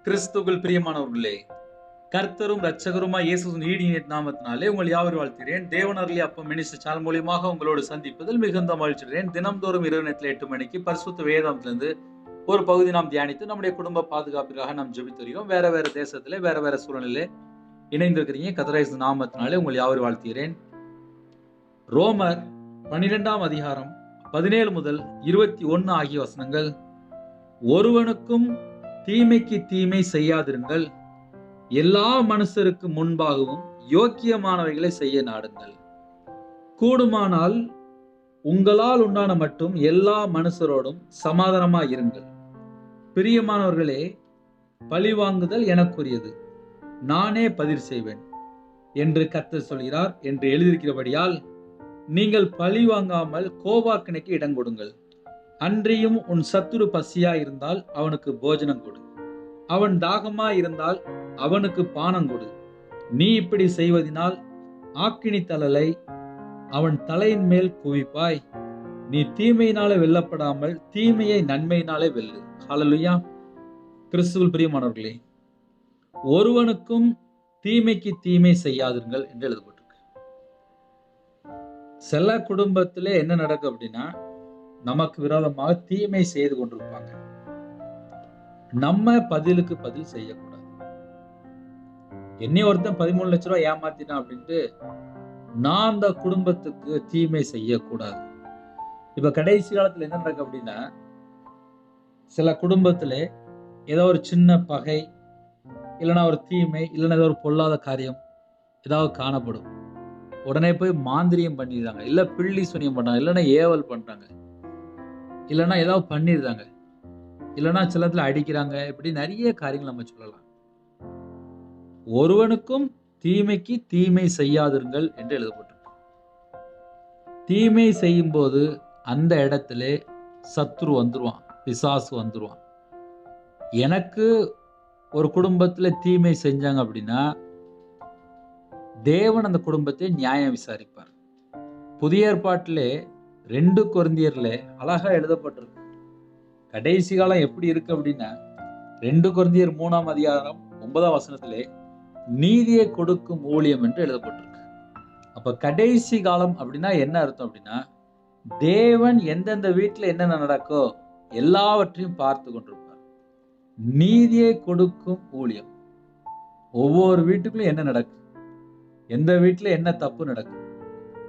கிறிஸ்துவுக்குள் பிரியமானவர்களே, கர்த்தரும் இரட்சகருமாய் இயேசுவின் ஈடிய நாமத்தினாலே உங்கள் யாவரும் வாழ்த்துகிறேன். தேவன் அருளிய அப்பம் மினிஸ்டர் சேனல் மூலியமாக உங்களோடு சந்திப்பதில் மிகுந்த மகிழ்ச்சியடைகிறேன். தினம்தோறும் இரவு நேரத்தில் 8 மணிக்கு பரிசுத்த வேதாகமத்திலிருந்து ஒரு பகுதி நாம் தியானித்து நம்முடைய குடும்ப பாதுகாப்பிற்காக நாம் ஜெபித்து வருகிறோம். வேற தேசத்திலே வேற சூழ்நிலையிலே இணைந்திருக்கிறீங்க. கர்த்தருடைய இயேசு நாமத்தினாலே உங்கள் யாவரும் வாழ்த்துகிறேன். ரோமர் 12ஆம் அதிகாரம் 17 முதல் 21 ஆகிய வசனங்கள். ஒருவனுக்கும் தீமைக்கு தீமை செய்யாதிருங்கள், எல்லா மனுஷருக்கு முன்பாகவும் யோக்கியமானவைகளை செய்ய நாடுங்கள். கூடுமானால் உங்களால் உண்டான மட்டும் எல்லா மனுஷரோடும் சமாதானமாய் இருங்கள். பிரியமானவர்களே, பழிவாங்குதல் எனக்குரியது, நானே பதில் செய்வேன் என்று கர்த்தர் சொல்கிறார் என்று எழுதியிருக்கிறபடியால் நீங்கள் பழி வாங்காமல் கோபாக்கினைக்கு இடம் கொடுங்கள். அன்றியும் உன் சத்துரு பசியா இருந்தால் அவனுக்கு போஜனம் கொடு, அவன் தாகமா இருந்தால் அவனுக்கு பானம் கொடு. நீ இப்படி செய்வதனால் ஆக்கினி தழலை அவன் தலையின் மேல் குவிப்பாய். நீ தீமையினாலே வெல்லப்படாமல் தீமையை நன்மையினாலே வெல்லு. ஹல்லேலூயா. கிறிஸ்துவில் பிரியமானவர்களே, ஒருவனுக்கும் தீமைக்கு தீமை செய்யாதிருங்கள் என்று எழுதப்பட்டிருக்கு. சில குடும்பத்திலே என்ன நடக்கும் அப்படின்னா, நமக்கு விரோதமாக தீமை செய்து கொண்டிருப்பாங்க. நம்ம பதிலுக்கு பதில் செய்யக்கூடாது. என்னை ஒருத்தன் 13 லட்ச ரூபாய் ஏமாத்தினான் அப்படின்ட்டு நான் அந்த குடும்பத்துக்கு தீமை செய்யக்கூடாது. இப்ப கடைசி காலத்துல என்ன நடக்கும் அப்படின்னா, சில குடும்பத்துல ஏதோ ஒரு சின்ன பகை, இல்லைன்னா ஒரு தீமை, இல்லைன்னா ஏதோ ஒரு பொல்லாத காரியம் ஏதாவது காணப்படும். உடனே போய் மாந்திரியம் பண்ணிடுறாங்க, இல்ல பில்லி சுனியம் பண்றாங்க, இல்லைன்னா ஏவல் பண்றாங்க, இல்லைன்னா ஏதாவது பண்ணிடுறாங்க, இல்லைன்னா சிலத்துல அடிக்கிறாங்க. இப்படி நிறைய காரியங்கள் நம்ம சொல்லலாம். ஒருவனுக்கும் தீமைக்கு தீமை செய்யாதிருங்கள் என்று எழுதப்பட்டிருக்கு. தீமை செய்யும் போது அந்த இடத்துல சத்துரு வந்துருவான், பிசாசு வந்துருவான். எனக்கு ஒரு குடும்பத்துல தீமை செஞ்சாங்க அப்படின்னா தேவன் அந்த குடும்பத்தை நியாயம் விசாரிப்பார். புதிய ஏற்பாட்டிலே 2 கொரிந்தியர்ல அழகா எழுதப்பட்டிருக்கு. கடைசி காலம் எப்படி இருக்கு அப்படின்னா, 2 கொரிந்தியர் 3ஆம் அதிகாரம் 9ஆம் வசனத்திலே நீதியை கொடுக்கும் ஊழியம் என்று எழுதப்பட்டிருக்கு. அப்ப கடைசி காலம் அப்படின்னா என்ன அர்த்தம் அப்படின்னா, தேவன் எந்தெந்த வீட்டுல என்னென்ன நடக்கோ எல்லாவற்றையும் பார்த்து கொண்டிருப்பார். நீதியை கொடுக்கும் ஊழியம். ஒவ்வொரு வீட்டுக்குள்ளும் என்ன நடக்கு, எந்த வீட்டுல என்ன தப்பு நடக்கும்,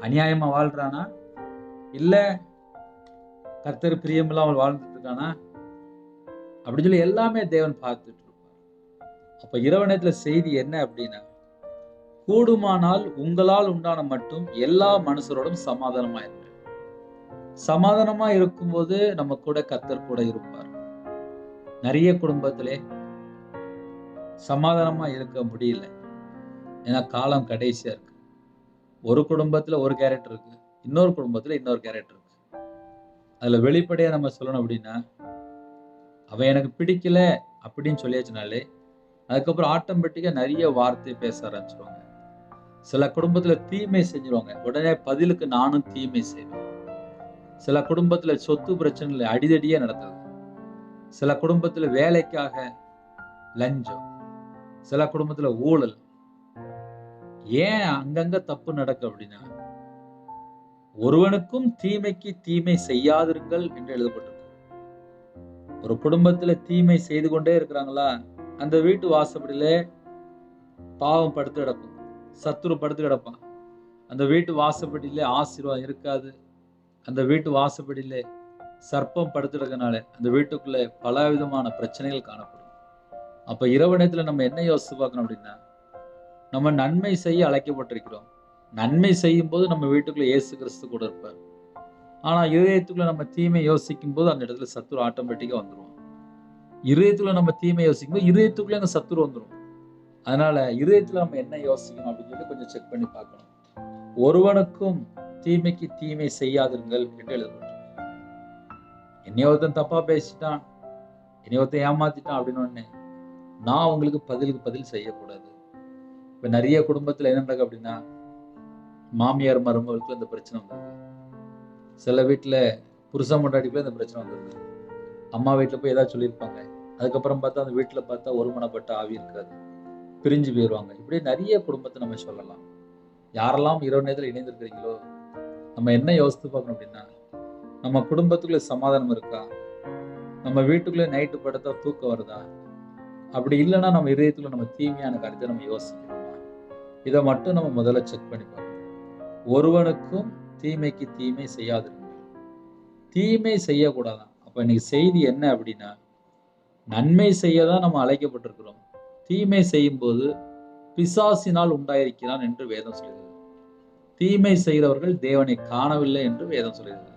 அநியாயமா வாழ்றானா, இல்ல கர்த்தர் பிரியமில்லாமல் வாழ்ந்துட்டு இருக்கானா, அப்படின்னு சொல்லி எல்லாமே தேவன் பார்த்துட்டு இருப்பார். அப்ப இரவு நேரத்துல செய்தி என்ன அப்படின்னா, கூடுமானால் உங்களால் உண்டான மட்டும் எல்லா மனுஷரோடும் சமாதானமா இருங்க. சமாதானமா இருக்கும்போது நம்ம கூட கர்த்தர் கூட இருப்பார். நிறைய குடும்பத்திலே சமாதானமா இருக்க முடியல, ஏன்னா காலம் கடைசியா இருக்கு. ஒரு குடும்பத்துல ஒரு கேரக்டர் இருக்கு, இன்னொரு குடும்பத்துல இன்னொரு கேரக்டர் இருக்கு. அதுல வெளிப்படையா நம்ம சொல்லணும் அப்படின்னா, அவன் எனக்கு பிடிக்கல அப்படின்னு சொல்லியாச்சுனாலே அதுக்கப்புறம் ஆட்டோமேட்டிக்கா நிறைய வார்த்தை பேச ஆரம்பிச்சிருவாங்க. சில குடும்பத்துல தீமை செஞ்சிருவாங்க, உடனே பதிலுக்கு நானும் தீமை செய்வேன். சில குடும்பத்துல சொத்து பிரச்சனைல அடிதடியா நடக்குது. சில குடும்பத்துல வேலைக்காக லஞ்சம், சில குடும்பத்துல ஊழல். ஏன் அங்கங்க தப்பு நடக்கு அப்படின்னா, ஒருவனுக்கும் தீமைக்கு தீமை செய்யாதிருங்கள் என்று எழுதப்பட்டிருக்கு. ஒரு குடும்பத்துல தீமை செய்து கொண்டே இருக்கிறாங்களா, அந்த வீட்டு வாசப்படியில பாவம் படுத்து கிடக்கும், சத்துரு படுத்து கிடப்பான். அந்த வீட்டு வாசப்படியில ஆசீர்வாதம் இருக்காது. அந்த வீட்டு வாசப்படியில சர்ப்பம் படுத்து கிடக்கனால அந்த வீட்டுக்குள்ள பல விதமான பிரச்சனைகள் காணப்படும். அப்ப இரவு நேரத்துல நம்ம என்ன யோசிச்சு பார்க்கணும் அப்படின்னா, நம்ம நன்மை செய்ய அழைக்கப்பட்டிருக்கிறோம். நன்மை செய்யும் போது நம்ம வீட்டுக்குள்ள இயேசு கிறிஸ்து கூட இருப்பார். ஆனா இதயத்துக்குள்ள நம்ம தீமை யோசிக்கும் போது அந்த இடத்துல சத்துரு ஆட்டோமேட்டிக்கா வந்துருவான். இதயத்துல நம்ம தீமை யோசிக்கும் போது இதயத்துக்குள்ள அங்க சத்துரு வந்துடும். அதனால இதயத்துல நம்ம என்ன யோசிக்கணும் அப்படின்னு சொல்லி கொஞ்சம் செக் பண்ணி பார்க்கணும். ஒருவனுக்கும் தீமைக்கு தீமை செய்யாதிருங்கள் என்று எழுதப்பட்டிருக்கு. என்னைய ஒருத்தன் தப்பா பேசிட்டான், என்னைய ஒருத்தன் ஏமாத்திட்டான் அப்படின்னு ஒண்ணு நான் அவங்களுக்கு பதிலுக்கு பதில் செய்யக்கூடாது. இப்ப நிறைய குடும்பத்துல என்ன நடக்கும் அப்படின்னா, மாமியார் மருமகளுக்குள்ள இந்த பிரச்சனை வந்தது. சில வீட்டுல புருஷன் பொண்டாட்டிக்குள்ள இந்த பிரச்சனை வந்தது. அம்மா வீட்டுல போய் ஏதாவது சொல்லியிருப்பாங்க, அதுக்கப்புறம் பார்த்தா அந்த வீட்டுல பார்த்தா ஒருமனப்பட்ட ஆவி இருக்காது, பிரிஞ்சு போயிருவாங்க. இப்படி நிறைய குடும்பத்தை நம்ம சொல்லலாம். யாரெல்லாம் இரவு நேரத்துல இணைந்திருக்கிறீங்களோ, நம்ம என்ன யோசித்து பார்க்கணும் அப்படின்னா, நம்ம குடும்பத்துக்குள்ள சமாதானம் இருக்கா? நம்ம வீட்டுக்குள்ள நைட்டு படுத்தா தூக்கம் வருதா? அப்படி இல்லைன்னா நம்ம இதயத்துல நம்ம தீமையான காரியத்தை நம்ம யோசிக்கிறோமா? இதை மட்டும் நம்ம முதல்ல செக் பண்ணி பார்க்கணும். ஒருவனுக்கும் தீமைக்கு தீமை செய்யாதிருங்கள். தீமை செய்யக்கூடாதான். அப்ப இன்னைக்கு செய்தி என்ன அப்படின்னா, நன்மை செய்யதான் நம்ம அழைக்கப்பட்டிருக்கிறோம். தீமை செய்யும் போது பிசாசினால் உண்டாயிருக்கிறான் என்று வேதம் சொல்கிறது. தீமை செய்கிறவர்கள் தேவனை காணவில்லை என்று வேதம் சொல்கிறது.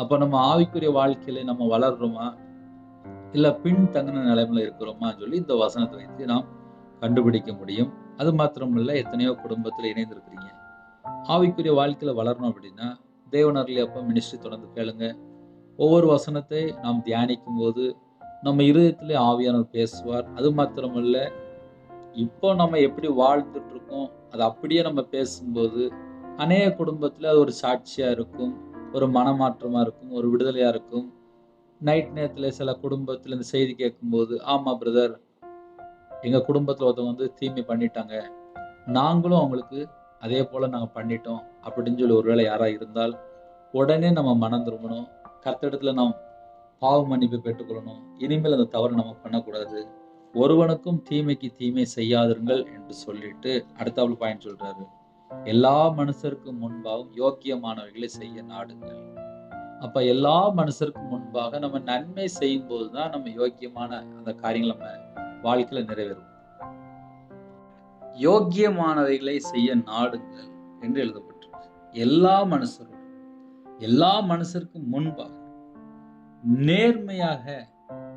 அப்ப நம்ம ஆவிக்குரிய வாழ்க்கையில நம்ம வளர்றோமா, இல்ல பின் தங்கின நிலைமையில இருக்கிறோமா சொல்லி இந்த வசனத்தை வைத்து நாம் கண்டுபிடிக்க முடியும். அது மாத்திரமல்ல, எத்தனையோ குடும்பத்துல இணைந்திருக்கிறீங்க. ஆவிக்குரிய வாழ்க்கையில வளரணும் அப்படின்னா தேவனர்லி அப்ப மினிஸ்ட்ரி தொடர்ந்து கேளுங்க. ஒவ்வொரு வசனத்தை நாம் தியானிக்கும் போது நம்ம இருதயத்திலே ஆவியானவர் பேசுவார். அது மாத்திரமல்ல, இப்போ நம்ம எப்படி வாழ்ந்துட்டு இருக்கோம் அது அப்படியே நம்ம பேசும்போது அநேக குடும்பத்துல அது ஒரு சாட்சியா இருக்கும், ஒரு மனமாற்றமா இருக்கும், ஒரு விடுதலையா இருக்கும். நைட் நேரத்துல சில குடும்பத்துல இந்த செய்தி கேட்கும்போது, ஆமா பிரதர், எங்க குடும்பத்துல ஒருத்தவங்க தீமை பண்ணிட்டாங்க, நாங்களும் அவங்களுக்கு அதே போல நாங்க பண்ணிட்டோம் அப்படின்னு சொல்லி ஒருவேளை யாரா இருந்தால் உடனே நம்ம மனம் திரும்பணும். கர்த்தரிடத்துல நாம் பாவ மன்னிப்பு பெற்றுக்கொள்ளணும். இனிமேல் அந்த தவறு நம்ம பண்ணக்கூடாது. ஒருவனுக்கும் தீமைக்கு தீமை செய்யாதிருங்கள் என்று சொல்லிட்டு அடுத்தாப்புல பாயிண்ட் சொல்றாரு, எல்லா மனுஷருக்கும் முன்பாகவும் யோக்கியமானவைகளை செய்ய நாடுங்கள். அப்ப எல்லா மனுஷருக்கும் முன்பாக நம்ம நன்மை செய்யும் போதுதான் நம்ம யோக்கியமான அந்த காரியங்கள் நம்ம வாழ்க்கையில நிறைவேறும். யோக்கியமானவைகளை செய்ய நாடுங்கள் என்று எழுதப்பட்டிருக்கு. எல்லா மனுஷருக்கும் முன்பாக நேர்மையாக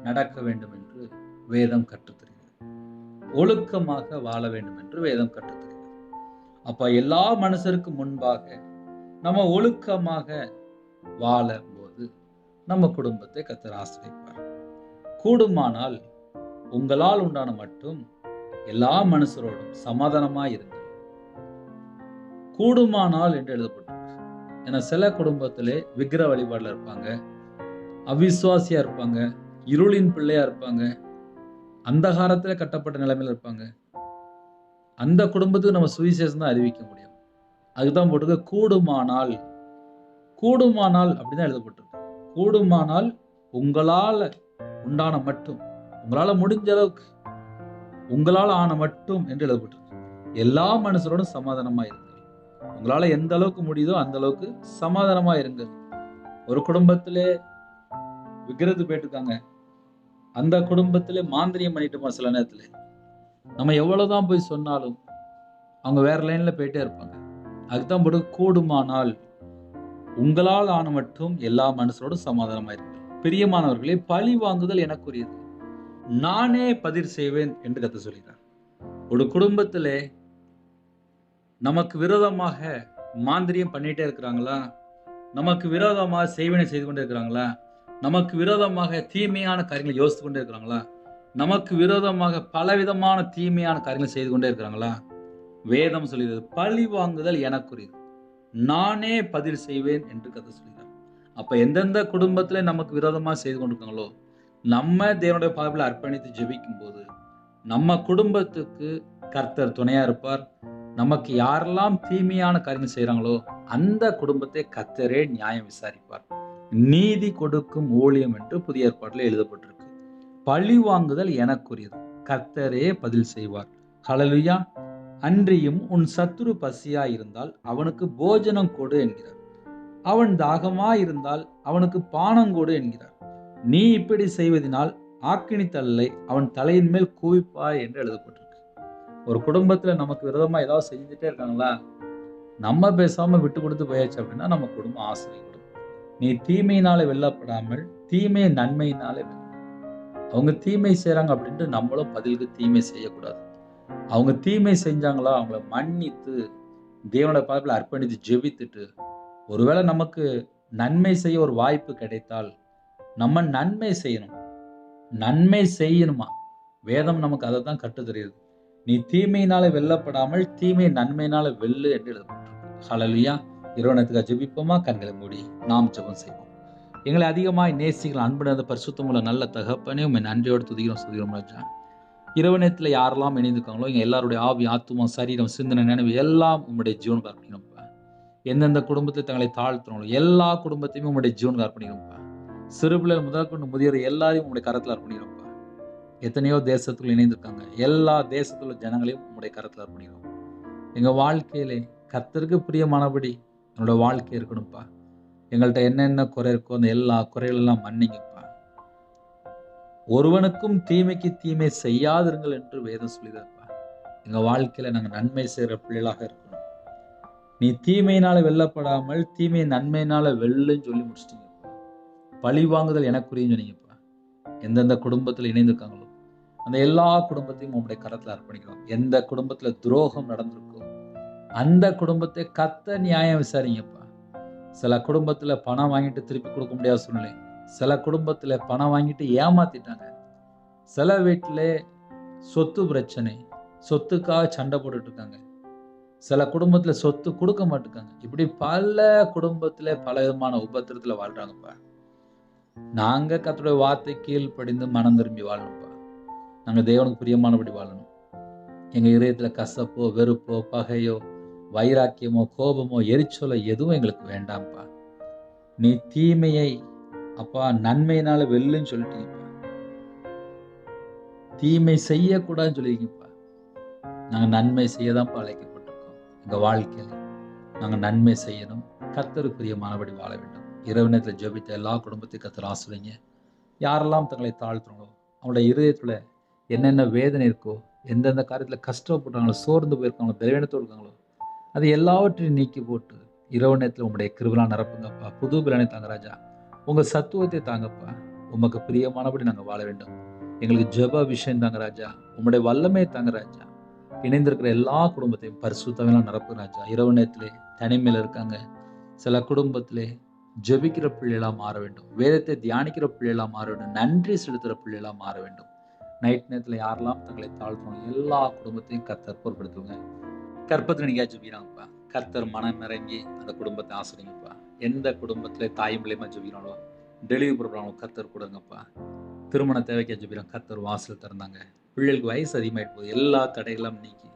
நடக்க வேண்டும் என்று வேதம் கற்றுத்தருகிறது. ஒழுக்கமாக வாழ வேண்டும் என்று வேதம் கற்றுத்தருகிறது. அப்ப எல்லா மனுஷருக்கும் முன்பாக நம்ம ஒழுக்கமாக வாழும் போது நம்ம குடும்பத்தை கர்த்தர் ஆசீர்வதிப்பார். கூடுமானால் உங்களால் உண்டான மட்டும் எல்லா மனுஷரோடும் சமாதானமாய் இருங்கள். கூடுமானால் என்று எழுதப்பட்டிருக்கு. ஏன்னா சில குடும்பத்திலே விக்கிர வழிபாடுல இருப்பாங்க, அவிசுவாசியா இருப்பாங்க, இருளின் பிள்ளையா இருப்பாங்க, அந்தகாரத்துல கட்டப்பட்ட நிலைமையில இருப்பாங்க. அந்த குடும்பத்துக்கு நம்ம சுவிசேஷம் தான் அறிவிக்க முடியும். அதுதான் போட்டுக்க கூடுமானால். கூடுமானால் அப்படிதான் எழுதப்பட்டிருக்கு. கூடுமானால் உங்களால உண்டான மட்டும், உங்களால முடிஞ்ச அளவுக்கு, உங்களால ஆன மட்டும் என்று எழுதப்பட்டிருக்கு. எல்லா மனுஷரோடும் சமாதானமா இருங்கள். உங்களால எந்த அளவுக்கு முடியுதோ அந்த அளவுக்கு சமாதானமா இருங்கள். ஒரு குடும்பத்திலே விக்கிரத்து போயிட்டு அந்த குடும்பத்திலே மாந்திரியம் பண்ணிட்டுமா சில நேரத்துல நம்ம எவ்வளவுதான் போய் சொன்னாலும் அவங்க வேற லைன்ல போயிட்டே இருப்பாங்க. அதுதான் போட்டு கூடுமானால் உங்களால் ஆன மட்டும் எல்லா மனுஷரோடும் சமாதானமா இருங்கள். பிரியமானவர்களே, பழி வாங்குதல் எனக்குரியது, நானே பதில் செய்வேன் என்று கர்த்தர் சொல்கிறார். ஒரு குடும்பத்திலே நமக்கு விரோதமாக மாந்திரியம் பண்ணிட்டே இருக்கிறாங்களா, நமக்கு விரோதமாக செய்வினை செய்து கொண்டே இருக்கிறாங்களா, நமக்கு விரோதமாக தீமையான காரியங்களை யோசித்து கொண்டே இருக்கிறாங்களா, நமக்கு விரோதமாக பலவிதமான தீமையான காரியங்களை செய்து கொண்டே இருக்கிறாங்களா, வேதம் சொல்கிறது பழி வாங்குதல் எனக்குரியது, நானே பதில் செய்வேன் என்று கர்த்தர் சொல்கிறார். அப்ப எந்தெந்த குடும்பத்துல நமக்கு விரோதமா செய்து கொண்டிருக்காங்களோ நம்ம தேவனுடைய பாதத்தில் அர்ப்பணித்து ஜெபிக்கும் போது நம்ம குடும்பத்துக்கு கர்த்தர் துணையா இருப்பார். நமக்கு யாரெல்லாம் தீமையான காரியங்கள் செய்யறாங்களோ அந்த குடும்பத்தை கர்த்தரே நியாயம் விசாரிப்பார். நீதி கொடுக்கும் ஊழியம் என்று புதிய ஏற்பாட்டில் எழுதப்பட்டிருக்கு. பழி வாங்குதல் எனக்குரியது, கர்த்தரே பதில் செய்வார். ஹல்லேலூயா. அன்றியும் உன் சத்துரு பசியா இருந்தால் அவனுக்கு போஜனம் கொடு என்கிறார், அவன் தாகமா இருந்தால் அவனுக்கு பானம் கொடு என்கிறார். நீ இப்படி செய்வதனால் ஆக்கினி தள்ளை அவன் தலையின் மேல் குவிப்பாய் என்று எழுதப்பட்டிருக்கு. ஒரு குடும்பத்துல நமக்கு விரோதமா ஏதாவது செஞ்சுட்டே இருக்காங்களா, நம்ம பேசாம விட்டு கொடுத்து போயாச்சு அப்படின்னா நம்ம குடும்பம் ஆசிரியப்படும். நீ தீமையினால வெல்லப்படாமல் தீமையை நன்மையினாலே வெல்ல. அவங்க தீமை செய்யறாங்க அப்படின்ட்டு நம்மளும் பதிலுக்கு தீமை செய்யக்கூடாது. அவங்க தீமை செஞ்சாங்களா அவங்கள மன்னித்து தேவனோட பாதத்தில் அர்ப்பணித்து ஜெபித்துட்டு, ஒருவேளை நமக்கு நன்மை செய்ய ஒரு வாய்ப்பு கிடைத்தால் நம்ம நன்மை செய்யணும். நன்மை செய்யணுமா, வேதம் நமக்கு அதை தான் கட்டு தெரியுது. நீ தீமையினால வெல்லப்படாமல் தீமை நன்மையினால வெல்லு என்று எழுதப்பட்டிருக்கு. ஹல்லேலூயா. இரவு நேரத்துக்காக ஜெபிப்போமா? கண்களை மூடி நாம் ஜெபம் செய்வோம். எங்களை அதிகமாய் நேசிக்கிற அன்பு நிறைந்த பரிசுத்தமுள்ள நல்ல தகப்பனே, உம்மை நன்றியோடு துதிக்கிறோம் சொல்கிறோம் ராஜா. இரவு நேரத்தில் யாரெல்லாம் இணைந்திருக்காங்களோ எங்கள் எல்லாருடைய ஆவி, ஆத்துமா, சரீரம், சிந்தனை, நினைவு எல்லாம் உம்முடைய ஜீவனுக்கு அர்ப்பணிக்கிறோம்ப்பா. எந்தெந்த குடும்பத்தில் தங்களை தாழ்த்துறாங்களோ எல்லா குடும்பத்தையுமே உம்முடைய ஜீவனுக்கு அர்ப்பணிக்கிறோம்ப்பா. சிறு பிள்ளைகள் முதல் கொண்டு முதியோர் எல்லாரையும் உம்முடைய கரத்தில் அர்ப்பணிக்கிறோம்ப்பா. எத்தனையோ தேசத்துக்குள் இணைந்திருக்காங்க, எல்லா தேசத்துள்ள ஜனங்களையும் உம்முடைய கரத்தில் அர்ப்பணிக்கிறோம். எங்கள் வாழ்க்கையிலே கர்த்தருக்கு பிரியமானபடி என்னோட வாழ்க்கை இருக்கணும்ப்பா. எங்கள்கிட்ட என்னென்ன குறை இருக்கோ அந்த எல்லா குறைகளெல்லாம் மன்னிங்கப்பா. ஒருவனுக்கும் தீமைக்கு தீமை செய்யாதிருங்கள் என்று வேதம் சொல்லிதாப்பா. எங்க வாழ்க்கையில நாங்க நன்மை செய்யற பிள்ளைகளாக இருக்கணும். நீ தீமையினால வெல்லப்படாமல் தீமை நன்மையினால வெல்லுன்னு சொல்லி முடிச்சிட்டீங்கப்பா. பழி வாங்குதல் எனக்குரியன்னு சொன்னீங்கப்பா. எந்தெந்த குடும்பத்தில் இணைந்திருக்காங்களோ அந்த எல்லா குடும்பத்தையும் உங்களுடைய கரத்துல அர்ப்பணிக்கிறோம். எந்த குடும்பத்துல துரோகம் நடந்திருக்கோ அந்த குடும்பத்தை கர்த்தர் நியாயம் விசாரிங்கப்பா. சில குடும்பத்துல பணம் வாங்கிட்டு திருப்பி கொடுக்க முடியாத சூழ்நிலை, சில குடும்பத்துல பணம் வாங்கிட்டு ஏமாத்திட்டாங்க, சில வீட்டுல சொத்து பிரச்சனை, சொத்துக்காக சண்டை போட்டுட்டு இருக்காங்க, சில குடும்பத்துல சொத்து கொடுக்க மாட்டேங்காங்க. இப்படி பல குடும்பத்துல பல விதமான உபத்திரத்துல வாழ்றாங்கப்பா. நாங்க கர்த்தருடைய வார்த்தை கீழ்ப்படிந்து மனம் திரும்பி வாழணும்ப்பா. நாங்க தேவனுக்கு பிரியமானபடி வாழணும். எங்க இதயத்துல கசப்போ, வெறுப்போ, பகையோ, வைராக்கியமோ, கோபமோ, எரிச்சலோ எதுவும் எங்களுக்கு வேண்டாம்ப்பா. நீ தீமையை அப்பா நன்மையினால வெல்லுன்னு சொல்லிட்டீங்கப்பா. தீமை செய்யக்கூடாதுன்னு சொல்லிருக்கீங்கப்பா. நாங்க நன்மை செய்யதான்ப்பா அழைக்கப்பட்டிருக்கோம். எங்க வாழ்க்கையில நாங்க நன்மை செய்யணும், கர்த்தருக்கு பிரியமானபடி வாழ வேண்டும். இரவு நேரத்துல ஜெபித்த எல்லா குடும்பத்தையும் கர்த்தர் ஆசீர்வதிங்க. யாரெல்லாம் தங்களை தாழ்த்துறாங்களோ அவங்களுடைய இருதயத்துல என்னென்ன வேதனை இருக்கோ, எந்தெந்த காரியத்துல கஷ்டப்படுறாங்களோ, சோர்ந்து போயிருக்காங்களோ, பலவீனத்தோடு இருக்காங்களோ, அது எல்லாவற்றையும் நீக்கி போட்டு இரவு நேரத்துல உங்களுடைய கிருபையால நிரப்புங்கப்பா. புது பலனை தாங்க ராஜா. உங்க சத்துவத்தை தாங்கப்பா. உமக்கு பிரியமானபடி நாங்க வாழ வேண்டும். எங்களுக்கு ஜெப விஷயம் தாங்க ராஜா. உங்களுடைய வல்லமை தாங்க ராஜா. இணைந்திருக்கிற எல்லா குடும்பத்தையும் பரிசுத்தமெல்லாம் நிரப்பு ராஜா. இரவு நேரத்திலே தனிமையில இருக்காங்க, சில குடும்பத்திலே ஜெபிக்கிற பிள்ளைகளா மாற வேண்டும், வேதத்தை தியானிக்கிற பிள்ளைகளா மாற வேண்டும், நன்றி செலுத்துகிற பிள்ளைகளா மாற வேண்டும். நைட் நேரத்துல யாரெல்லாம் தங்களை தாழ்த்தணும் எல்லா குடும்பத்தையும் கர்த்தர் பொறுப்படுத்துங்க. கற்பத்தில் நீங்க ஜெபிக்கிறாங்கப்பா. கர்த்தர் மனம் இறங்கி அந்த குடும்பத்தை ஆசிரியங்கப்பா. எந்த குடும்பத்துல தாய் மூலியமா ஜெபிக்கிறாங்களோ, டெலிவரி ப்ரோக்ராம் கர்த்தர் கொடுங்கப்பா. திருமண தேவைக்கு ஜெபிக்கிறாங்க, கர்த்தர் வாசல் திறந்தாங்க. பிள்ளைகளுக்கு வயசு அதிகமாயிட்டு போகுது, எல்லா தடைகளும் நீக்கி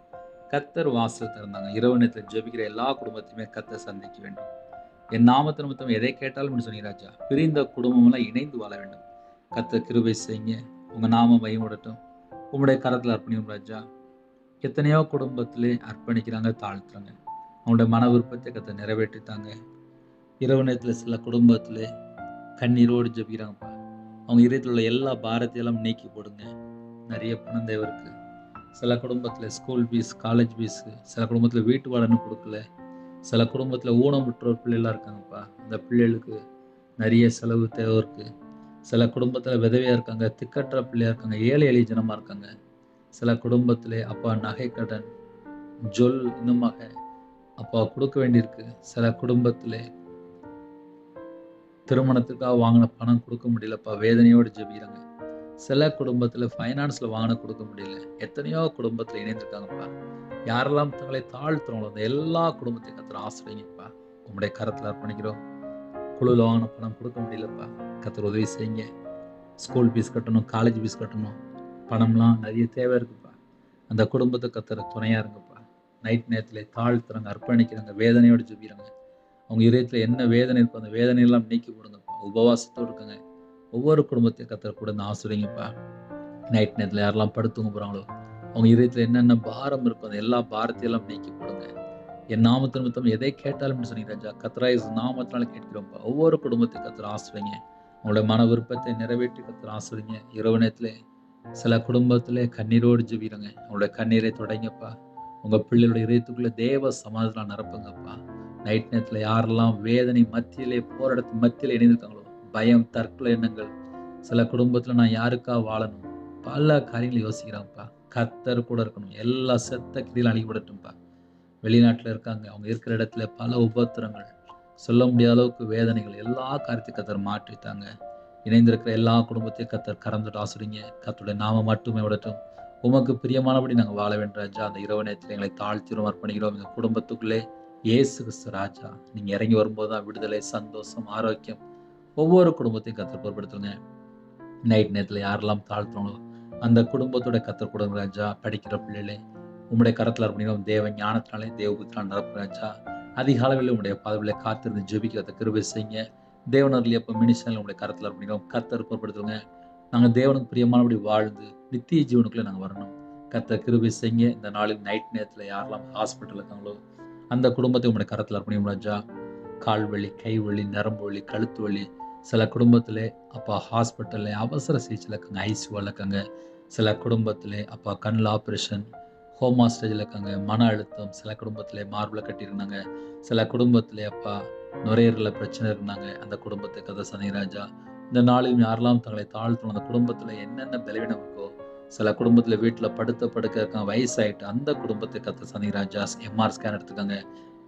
கர்த்தர் வாசல் திறந்தாங்க. இரவு நேரத்தில் ஜெபிக்கிற எல்லா குடும்பத்தையுமே கர்த்தர் சந்திக்க வேண்டும். என் நாமத்தை நிமித்தம் எதை கேட்டாலும் சொன்னீங்க ராஜா. பிரிந்த குடும்பம் எல்லாம் இணைந்து வாழ வேண்டும். கர்த்தர் கிருபை செய்யுங்க. உங்க நாமம் பயமுடட்டும். உங்களுடைய கரத்துல அர்ப்பணிக்கும் ராஜா. எத்தனையோ குடும்பத்திலே அர்ப்பணிக்கிறாங்க, தாழ்த்துறாங்க. அவங்களுடைய மன விருப்பத்தை கர்த்தர் நிறைவேற்றித்தாங்க. இரவு நேரத்தில் சில குடும்பத்திலே கண்ணீரோடு ஜெபிக்கிறாங்கப்பா. அவங்க இதயத்தில் உள்ள எல்லா பாரத்தையெல்லாம் நீக்கி போடுங்க. நிறைய பணம் தேவை இருக்கு. சில குடும்பத்தில் ஸ்கூல் ஃபீஸ், காலேஜ் ஃபீஸ், சில குடும்பத்தில் வீட்டு வாடகை கொடுக்கல, சில குடும்பத்தில் ஊனமுற்றோர் பிள்ளைகளாக இருக்காங்கப்பா. அந்த பிள்ளைகளுக்கு நிறைய செலவு தேவை இருக்கு. சில குடும்பத்தில் விதவையாக இருக்காங்க, திக்கற்ற பிள்ளையாக இருக்காங்க, ஏழை எளிய ஜனமாக இருக்காங்க. சில குடும்பத்திலே அப்பா நகை கடன், ஜொல் இன்னுமாக அப்பா கொடுக்க வேண்டியிருக்கு. சில குடும்பத்திலே திருமணத்துக்காக வாங்கின பணம் கொடுக்க முடியலப்பா, வேதனையோடு ஜெபிக்கிறாங்க. சில குடும்பத்தில் ஃபைனான்ஸில் வாங்கின கொடுக்க முடியல. எத்தனையோ குடும்பத்தில் இணைந்திருக்காங்கப்பா. யாரெல்லாம் தங்களை தாழ்த்துறாங்களோ அந்த எல்லா குடும்பத்தையும் கர்த்தர் ஆசிரியங்கப்பா. உங்களுடைய கரத்தில் அர்ப்பணிக்கிறோம். குழுவில் வாங்கின பணம் கொடுக்க முடியலப்பா, கர்த்தர் உதவி செய்யுங்க. ஸ்கூல் ஃபீஸ் கட்டணும், காலேஜ் ஃபீஸ் கட்டணும், பணம்லாம் நிறைய தேவை இருக்குப்பா. அந்த குடும்பத்தை கர்த்தர் துணையாக இருங்கப்பா. நைட் நேரத்தில் தாழ்த்துறாங்க, அர்ப்பணிக்கிறாங்க, வேதனையோடு ஜெபிக்கிறாங்க. அவங்க இதயத்தில் என்ன வேதனை இருக்கோ அந்த வேதனையெல்லாம் நீக்கி போடுங்கப்பா. உபவாசத்தோடு இருக்காங்க. ஒவ்வொரு குடும்பத்தையும் கர்த்தர் கூட இருந்து ஆசிரியங்கப்பா. நைட் நேரத்தில் யாரெல்லாம் படுத்துங்க போகிறாங்களோ அவங்க இதயத்தில் என்னென்ன பாரம் இருக்கோ அந்த எல்லா பாரத்தையெல்லாம் நீக்கி போடுங்க. என் நாமத்து நிமித்தம் எதை கேட்டாலும் சொன்னீங்க ராஜா. கர்த்தராகிய நாமத்தினால கேட்கிறோம்ப்பா. ஒவ்வொரு குடும்பத்தையும் கர்த்தர் ஆசிரியங்க. அவங்களுடைய மன விருப்பத்தை நிறைவேற்றி கர்த்தர் ஆசிரியங்க. இரவு நேரத்தில் சில குடும்பத்திலே கண்ணீரோடு ஜெபிக்கிறாங்க. அவங்களுடைய கண்ணீரை தொடங்கப்பா. உங்க பிள்ளைகளுடைய இதயத்துக்குள்ள தேவ சமாதானம் நிரப்புங்கப்பா. நைட் நேரத்தில் யாரெல்லாம் வேதனை மத்தியிலே போராட்டத்து மத்தியில் இணைந்திருக்காங்களோ, பயம், தற்கொலை எண்ணங்கள், சில குடும்பத்தில் நான் யாருக்கா வாழணும், பல காரியங்களை யோசிக்கிறாங்கப்பா. கர்த்தர் கூட இருக்கணும். எல்லா செத்த கிரியிலும் அழிக்கப்படட்டும்ப்பா. வெளிநாட்டில் இருக்காங்க, அவங்க இருக்கிற இடத்துல பல உபத்திரங்கள், சொல்ல முடியாத அளவுக்கு வேதனைகள், எல்லா காரியத்தையும் கர்த்தர் மாற்றித்தாங்க. இணைந்திருக்கிற எல்லா குடும்பத்தையும் கர்த்தர் கறந்துட்டு ஆசிரியங்க. கர்த்தருடைய நாமம் மட்டுமே விடட்டும். உமக்கு பிரியமானபடி நாங்கள் வாழ வேண்டும் ராஜா. அந்த இரவு நேரத்தில் எங்களை தாழ்த்திரும் அர்ப்பணிக்கிறோம். இந்த குடும்பத்துக்குள்ளே இயேசு கிறிஸ்து ராஜா நீங்க இறங்கி வரும்போது தான் விடுதலை, சந்தோஷம், ஆரோக்கியம், ஒவ்வொரு குடும்பத்தையும் கர்த்தர் பொறுப்படுத்துங்க. நைட் நேரத்தில் யாரெல்லாம் தாழ்த்துறாங்களோ அந்த குடும்பத்தோட கர்த்தர் கொடுங்க ராஜா. படிக்கிற பிள்ளைகளே உம்முடைய கரத்தில் அர்ப்பணிக்கிறோம். தேவ ஞானத்தினாலே தேவபுத்திரால் நிரப்பு ராஜா. அதிக அளவில் உம்முடைய பாதவிலே காத்திருந்து ஜெபிக்கிறத கிருபை செய்யுங்க. தேவனர்லி அப்போ மினிஸ்டரில் உங்களுடைய கரத்தில் அர்ப்பணிக்கிறோம். கர்த்தர் பொறுப்படுத்துங்க. நாங்கள் தேவனுக்கு பிரியமானபடி வாழ்ந்து நித்திய ஜீவனுக்குள்ளே நாங்கள் வரணும். கர்த்தர் கிருபை செய்யுங்க. இந்த நாளில் நைட் நேரத்தில் யாரெல்லாம் ஹாஸ்பிட்டல் இருக்காங்களோ அந்த குடும்பத்தை உங்களுடைய கரத்தில் அர்ப்பணிக்கும் ராஜா. கால் வலி, கை வலி, நரம்பு வலி, கழுத்து வலி, சில குடும்பத்தில் அப்பா ஹாஸ்பிட்டலில் அவசர சிகிச்சையில் இருக்காங்க, ஐசியூவில் இருக்காங்க. சில குடும்பத்தில் அப்பா கண்ணில் ஆப்ரேஷன், ஹோமா ஸ்டேஜில் இருக்காங்க, மன அழுத்தம். சில குடும்பத்தில் மார்பில் கட்டியிருந்தாங்க. சில குடும்பத்தில் அப்பா நுரையீரலில் பிரச்சனை இருந்தாங்க. அந்த குடும்பத்தை கதை சனிராஜா. இந்த நாளையும் யாரெல்லாம் தங்களை தாழ்த்தணும், அந்த குடும்பத்தில் என்னென்ன பலவீனம் இருக்கோ, சில குடும்பத்தில் வீட்டில் படுக்க இருக்காங்க, வயசாயிட்டு அந்த குடும்பத்தை கத்த சனிராஜா. MR scan எடுத்துக்காங்க.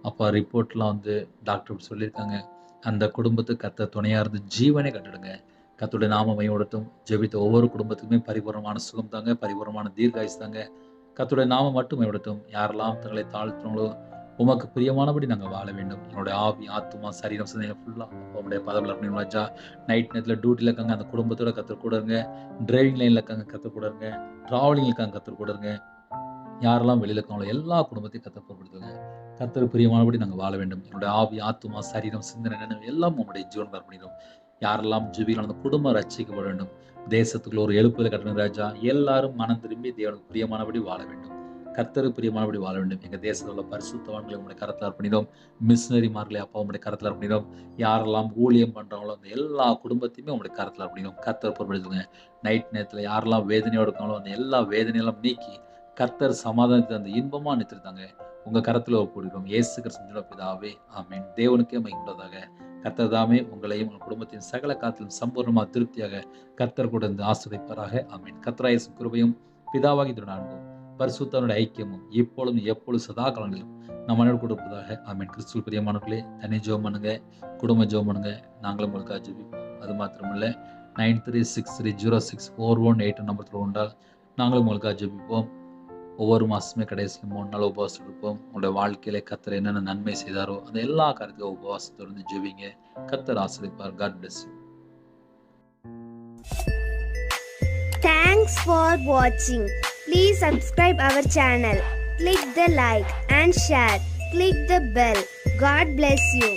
அப்போ ரிப்போர்ட்லாம் வந்து டாக்டர் சொல்லியிருக்காங்க. அந்த குடும்பத்துக்கு கத்த துணையாக இருந்து ஜீவனை கட்டிடுங்க. கர்த்தருடைய நாம மையப்படுத்தும். ஜெபித்த ஒவ்வொரு குடும்பத்துக்குமே பரிபூரணமான சுகம் தாங்க, பரிபூரணமான தீர்காயுசு தாங்க. கர்த்தருடைய நாம மட்டும் மையப்படுத்தும். யாரெல்லாம் தங்களை தாழ்த்துறோங்களோ உமக்கு பிரியமானபடி நாங்கள் வாழ வேண்டும். என்னுடைய ஆவி, ஆத்துமா, சரீரம், சிந்தனை ஃபுல்லாக உங்களுடைய பதவியில் அப்படின்னு ராஜா. நைட் நேரத்தில் டியூட்டியில் இருக்காங்க, அந்த குடும்பத்தோட கர்த்தர் கூட இருங்க. டிரைவிங் லைனில் இருக்காங்க, கர்த்தர் கூட இருங்க. ட்ராவலிங்கில் இருக்காங்க, கர்த்தர் கூட இருங்க. யாரெல்லாம் வெளியில் இருக்காங்களோ எல்லா குடும்பத்தையும் கர்த்தர் பொறுப்படுத்துங்க. கர்த்தர் பிரியமானபடி நாங்கள் வாழ வேண்டும். என்னுடைய ஆவி, ஆத்துமா, சரீரம், சிந்தனை, நினைவு எல்லாம் உங்களுடைய ஜீவன் பண்ணிடும். யாரெல்லாம் ஜெபிக்கலாம் அந்த குடும்பம் ரட்சிக்கப்பட வேண்டும். தேசத்துக்குள்ள ஒரு எழுப்புதலை கட்டணும் ராஜா. எல்லாரும் மனம் திரும்பி தேவனுக்கு பிரியமானபடி வாழ வேண்டும். கர்த்தருக்கு பிரியமானபடி வாழ வேண்டும். எங்கள் தேசத்தில் உள்ள பரிசுத்தவான்களை உங்களுடைய கரத்தில் அர்ப்பணிக்கிறோம். மிஷினரிமார்களை அப்பா உங்களுடைய கரத்தில் அர்ப்பணிக்கிறோம். யாரெல்லாம் ஊழியம் பண்ணுறாங்களோ அந்த எல்லா குடும்பத்தையுமே உங்களுடைய கரத்தில் அர்ப்பணிக்கிறோம். கர்த்தர் பொறுப்படுத்துங்க. நைட் நேரத்தில் யாரெல்லாம் வேதனையோடு இருக்காங்களோ அந்த எல்லா வேதனையெல்லாம் நீக்கி கர்த்தர் சமாதானத்தை அந்த இன்பமா நிறுத்திருந்தாங்க. உங்க கரத்துல ஒப்புடுகிறோம். இயேசு கிறிஸ்து பிதாவே, ஆமென். தேவனுக்கே மகிமையுண்டாதாக. கர்த்தர் தாமே உங்களையும் உங்கள் குடும்பத்தின் சகல காத்திலும் சம்பூர்ணமாக திருப்தியாக கர்த்தர் கூட இருந்து ஆசீர்வதிப்பாராக. ஆமென். கர்த்தராகிய இயேசு கிருபையும் பிதாவாகிய திருநான்கும் பரிசுத்தவனுடைய ஐக்கியமும் இப்பொழுதும் எப்பொழுதும் சதா காலங்களிலும் நம்ம மனோடு கொடுப்பதாக. ஆமென். கிறிஸ்துவ பிரியமானவர்களே, தனி ஜெபம் பண்ணுங்க, குடும்ப ஜெபம் பண்ணுங்க. நாங்களும் உங்களுக்காக ஜெபிப்போம். அது மாத்திரமில்லை, 9363064181 நம்பர் உண்டால் நாங்களும் உங்களுக்காக ஜெபிப்போம். ஒவ்வொரு மாதமே கடைசியில் 3 நாள் உபவாசம் இருப்போம். உங்களுடைய வாழ்க்கையில கர்த்தர் என்னென்ன நன்மை செய்தாரோ அந்த எல்லா காரியத்தையும் உபவாசத்திலிருந்து ஜெபிங்க. கர்த்தர் ஆசீர்வதிப்பார். God bless you. Thanks for watching. Please subscribe our channel. Click the like and share. Click the bell. God bless you.